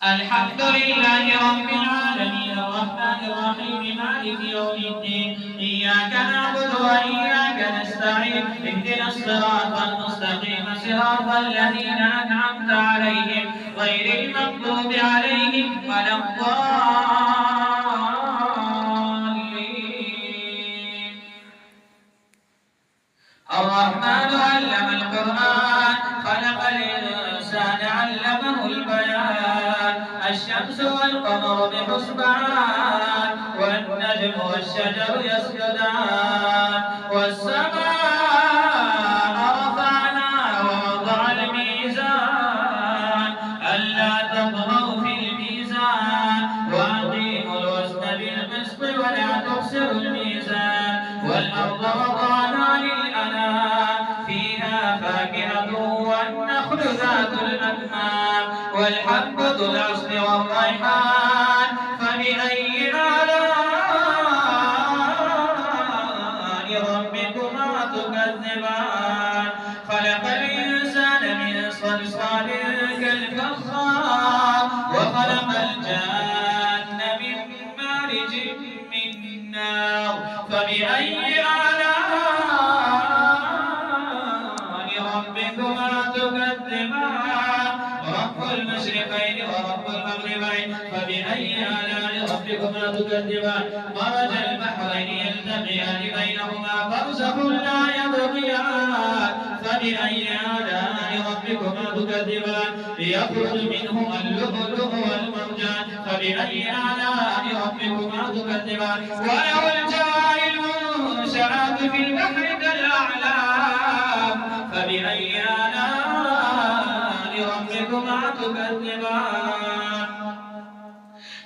الحمد لله رب العالمين الرحمن الرحيم مالك يوم الدين إياك نعبد وإياك نستعين اهدنا الصراط المستقيم صراط الذين أنعمت عليهم غير المغضوب عليهم ولا الضالين. الرحمن علم القرآن خلق الإنسان علمه البيان الشمس والقمر بحسبان والنجم والشجر يسجدان والسماء رفعناها ووضع الميزان ألا تطغوا في الميزان وأقيموا الوزن بالقسط ولا تخسروا الميزان والأرض وضعناها للأنام فيها فاكهة والنخل ذات الأكمام والحب ذو العصف والريحان فبأي آلاء ربكما تكذبان خلق الإنسان من صلصال كالفخار وخلق الجان من مارج من نار فبأي آلاء ربكما تكذبان رب المشرقين ورب المغربين فبأي آلاء ربكما تكذبان مرج البحرين يلتقيان بينهما برزخ لا يبغيان فبأي آلاء ربكما تكذبان يخرج منهما اللؤلؤ والمرجان فبأي آلاء ربكما تكذبان وله الجوار المنشآت في البحر كالأعلام فبأي آلاء ربكما تكذبان